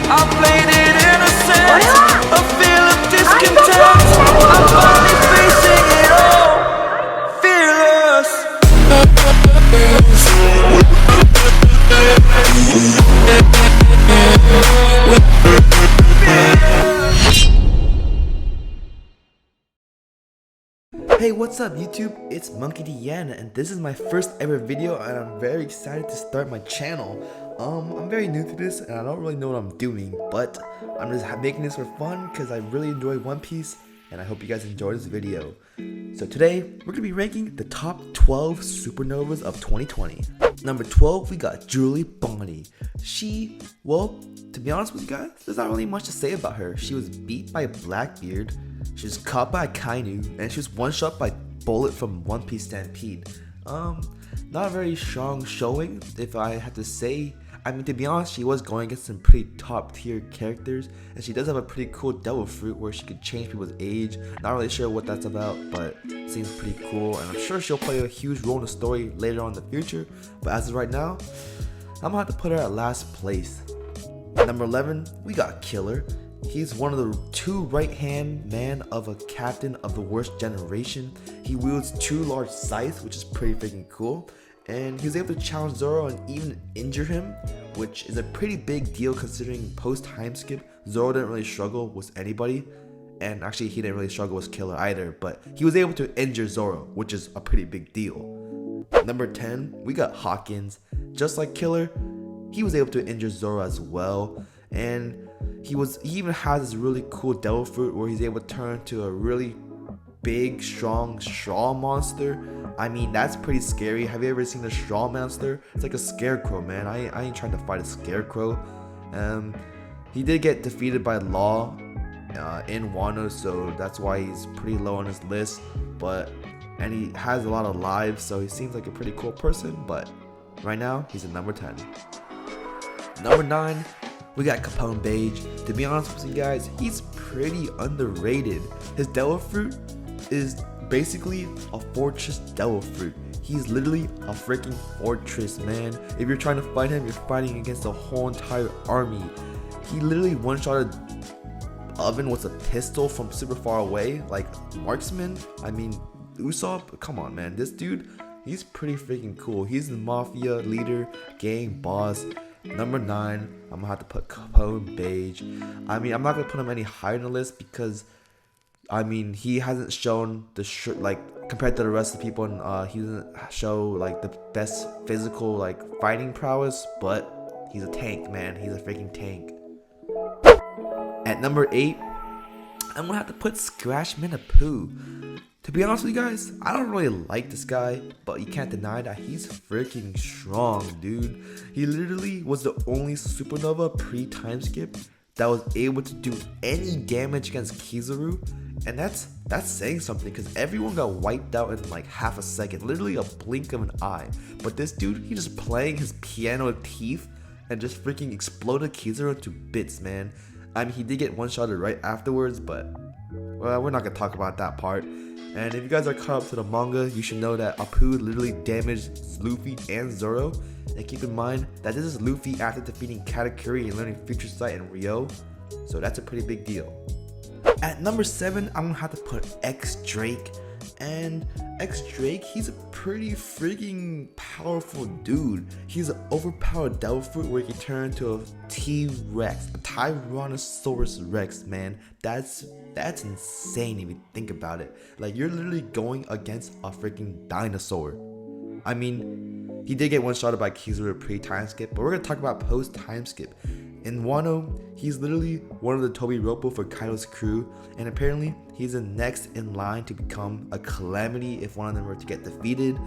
I played it innocent, a feel of discontent. I'm finally facing it all, fearless. Hey, what's up YouTube? It's Monkey Deanna, and this is my first ever video, and I'm very excited to start my channel. I'm very new to this and I don't really know what I'm doing, but I'm just making this for fun because I really enjoy One Piece, and I hope you guys enjoy this video. So today we're gonna be ranking the top 12 supernovas of 2020. Number 12, we got Julie Bonnie. She, well, to be honest with you guys, there's not really much to say about her. She was beat by Blackbeard, she was caught by Kainu, and she was one shot by Bullet from One Piece Stampede. Not a very strong showing, if I had to say. I mean, to be honest, she was going against some pretty top tier characters, and she does have a pretty cool devil fruit where she could change people's age. Not really sure what that's about, but it seems pretty cool, and I'm sure she'll play a huge role in the story later on in the future. But as of right now, I'm gonna have to put her at last place. Number 11, we got Killer. He's one of the two right-hand man of a captain of the worst generation. He wields two large scythes, which is pretty freaking cool. And he was able to challenge Zoro and even injure him, which is a pretty big deal considering post-time skip, Zoro didn't really struggle with anybody. And actually, he didn't really struggle with Killer either, but he was able to injure Zoro, which is a pretty big deal. Number 10, we got Hawkins. Just like Killer, he was able to injure Zoro as well. And he even has this really cool devil fruit where he's able to turn into a really big, strong straw monster. I mean, that's pretty scary. Have you ever seen a straw monster? It's like a scarecrow, man. I ain't trying to fight a scarecrow. He did get defeated by Law in Wano, so that's why he's pretty low on his list. And he has a lot of lives, so he seems like a pretty cool person. But right now, he's at number 10. Number 9. We got Capone Bege. To be honest with you guys, he's pretty underrated. His devil fruit is basically a fortress devil fruit. He's literally a freaking fortress, man. If you're trying to fight him, you're fighting against a whole entire army. He literally one-shotted Oven with a pistol from super far away, like marksman. I mean, Usopp, come on, man. This dude, he's pretty freaking cool. He's the mafia leader, gang boss. Number 9, I'm gonna have to put Capone Bege. I mean, I'm not gonna put him any higher on the list because, I mean, he hasn't shown like compared to the rest of the people, and he doesn't show like the best physical like fighting prowess. But he's a tank, man. He's a freaking tank. At number 8, I'm gonna have to put Scratchman Apu. To be honest with you guys, I don't really like this guy, but you can't deny that he's freaking strong, dude. He literally was the only supernova pre-time skip that was able to do any damage against Kizaru, and that's saying something because everyone got wiped out in like half a second, literally a blink of an eye. But this dude, he just playing his piano teeth and just freaking exploded Kizaru into bits, man. I mean, he did get one-shotted right afterwards, but well, we're not gonna talk about that part. And if you guys are caught up to the manga, you should know that Apu literally damaged Luffy and Zoro. And keep in mind that this is Luffy after defeating Katakuri and learning Future Sight and Ryo. So that's a pretty big deal. At number 7, I'm gonna have to put X Drake. And X Drake, he's a pretty freaking powerful dude. He's an overpowered devil fruit where he can turn into a T-Rex, a Tyrannosaurus Rex, man. That's insane if you think about it. Like, you're literally going against a freaking dinosaur. I mean, he did get one-shotted by Kizaru pre-time skip, but we're gonna talk about post-time skip. In Wano, he's literally one of the Toby Roppo for Kaido's crew, and apparently he's the next in line to become a calamity if one of them were to get defeated.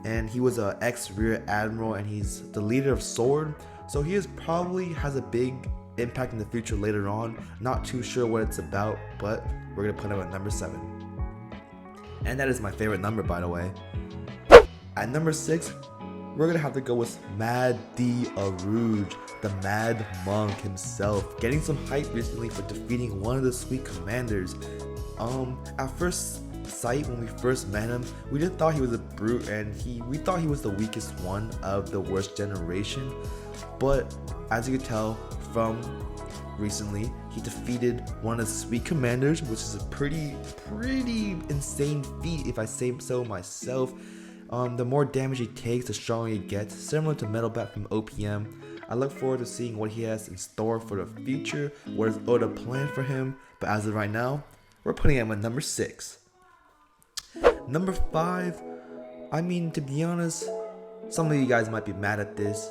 And he was an ex-rear admiral, and he's the leader of Sword, so he probably has a big impact in the future later on. Not too sure what it's about, but we're gonna put him at number 7. And that is my favorite number, by the way. At number 6, we're gonna have to go with Mad D. Arouge, the Mad Monk himself, getting some hype recently for defeating one of the Sweet Commanders. At first sight, when we first met him, we just thought he was a brute, and we thought he was the weakest one of the worst generation. But as you can tell from recently. He defeated one of the Sweet Commanders, which is a pretty insane feat if I say so myself. The more damage he takes, the stronger he gets, similar to Metal Bat from OPM. I look forward to seeing what he has in store for the future. What does Oda plan for him? But as of right now, we're putting him at number 6. Number 5, I mean, to be honest, some of you guys might be mad at this.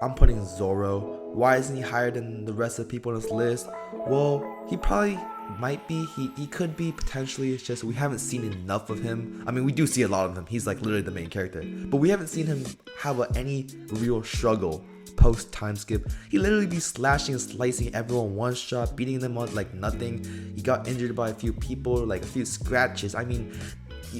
I'm putting Zoro. Why isn't he higher than the rest of the people on this list? Well, he probably might be. He could be potentially. It's just we haven't seen enough of him. I mean, we do see a lot of him. He's like literally the main character. But we haven't seen him have any real struggle post time skip. He literally be slashing and slicing everyone one shot, beating them up like nothing. He got injured by a few people, like a few scratches. I mean,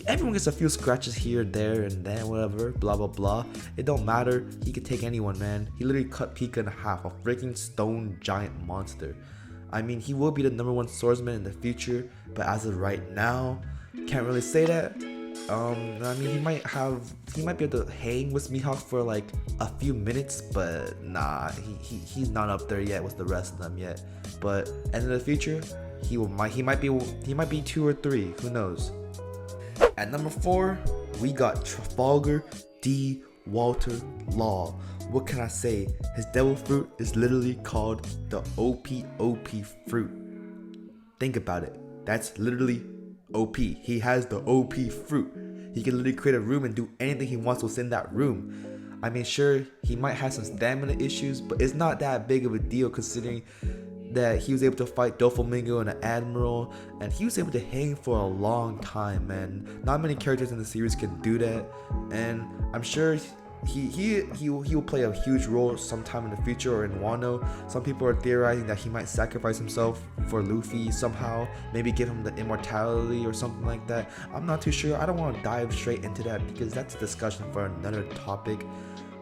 everyone gets a few scratches here, there, and then whatever, blah blah blah. It don't matter. He could take anyone, man. He literally cut Pika in half, a freaking stone giant monster. I mean, he will be the number 1 swordsman in the future, but as of right now, can't really say that. I mean, he might be able to hang with Mihawk for like a few minutes, but nah, he's not up there yet with the rest of them yet. But in the future, he might be 2 or 3. Who knows? At number 4, we got Trafalgar D. Walter Law. What can I say? His devil fruit is literally called the OP fruit. Think about it. That's literally OP. He has the OP fruit. He can literally create a room and do anything he wants within that room. I mean, sure, he might have some stamina issues, but it's not that big of a deal considering that he was able to fight Doflamingo and an Admiral, and he was able to hang for a long time, man. Not many characters in the series can do that, and I'm sure he will play a huge role sometime in the future or in Wano. Some people are theorizing that he might sacrifice himself for Luffy somehow, maybe give him the immortality or something like that. I'm not too sure. I don't want to dive straight into that because that's a discussion for another topic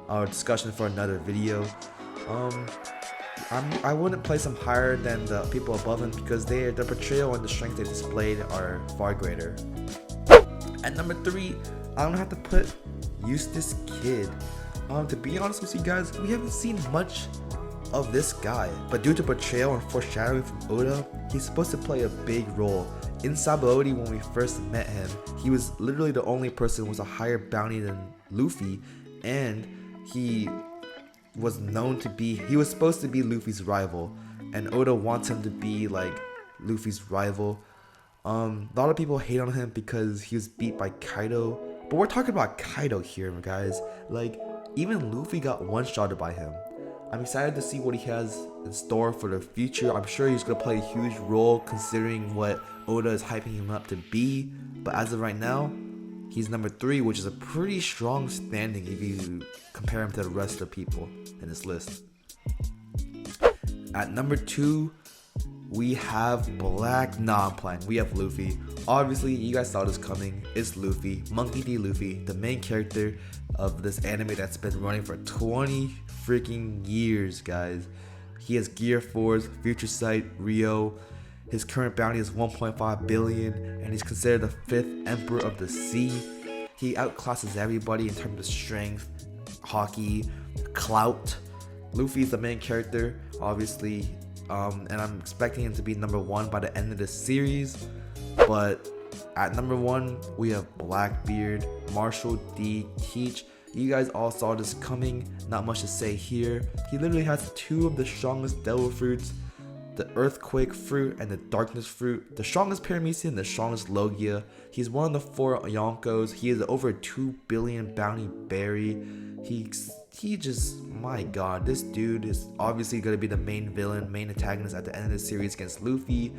or discussion for another video. I wouldn't place him higher than the people above him because their portrayal and the strength they displayed are far greater. At number 3, I'm gonna have to put Eustass Kid. To be honest with you guys, we haven't seen much of this guy, but due to portrayal and foreshadowing from Oda, he's supposed to play a big role. In Sabaody, when we first met him, he was literally the only person with a higher bounty than Luffy, and he was supposed to be Luffy's rival, and Oda wants him to be like Luffy's rival. A lot of people hate on him because he was beat by Kaido, but we're talking about Kaido here, guys. Like, even Luffy got one-shotted by him. I'm excited to see what he has in store for the future. I'm sure he's gonna play a huge role considering what Oda is hyping him up to be, but as of right now, he's number 3, which is a pretty strong standing if you compare him to the rest of the people in this list. At number 2, we have we have Luffy. Obviously, you guys saw this coming. It's Luffy, Monkey D. Luffy, the main character of this anime that's been running for 20 freaking years, guys. He has Gear Force, Future Sight, Rio. His current bounty is 1.5 billion, and he's considered the 5th Emperor of the Sea. He outclasses everybody in terms of strength, hockey, clout. Luffy's the main character, obviously, and I'm expecting him to be number 1 by the end of the series. But at number 1, we have Blackbeard, Marshall D. Teach. You guys all saw this coming, not much to say here. He literally has 2 of the strongest devil fruits, the Earthquake fruit and the Darkness fruit, the strongest Paramecia and the strongest Logia. He's one of the 4 Yonkos. He is over 2 billion bounty berry. He just, my god, this dude is obviously going to be the main villain, main antagonist at the end of the series against Luffy.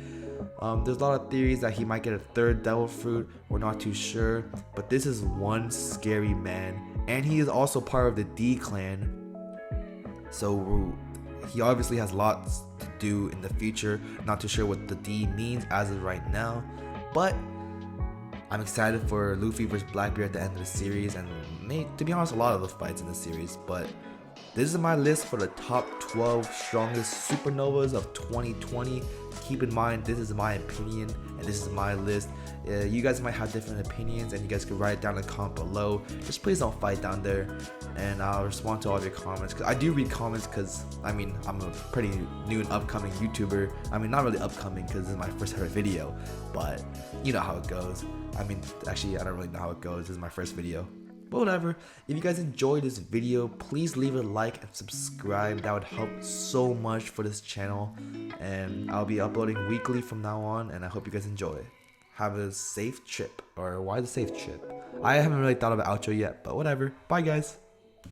There's a lot of theories that he might get a 3rd devil fruit. We're not too sure, but this is one scary man, and he is also part of the D clan, so he obviously has lots to do in the future. Not too sure what the D means as of right now, but I'm excited for Luffy versus Blackbeard at the end of the series, and to be honest, a lot of the fights in the series. But this is my list for the top 12 strongest supernovas of 2020. keep in mind, this is my opinion and this is my list. You guys might have different opinions, and you guys can write it down in the comment below. Just please don't fight down there, and I'll respond to all of your comments, because I do read comments, because I mean, I'm a pretty new and upcoming YouTuber. I mean, not really upcoming because this is my first ever video, but you know how it goes. I mean, actually, I don't really know how it goes. This is my first video. But whatever, if you guys enjoyed this video, please leave a like and subscribe. That would help so much for this channel, and I'll be uploading weekly from now on, and I hope you guys enjoy. Have a safe trip. Or why the safe trip? I haven't really thought of an outro yet, but whatever. Bye guys.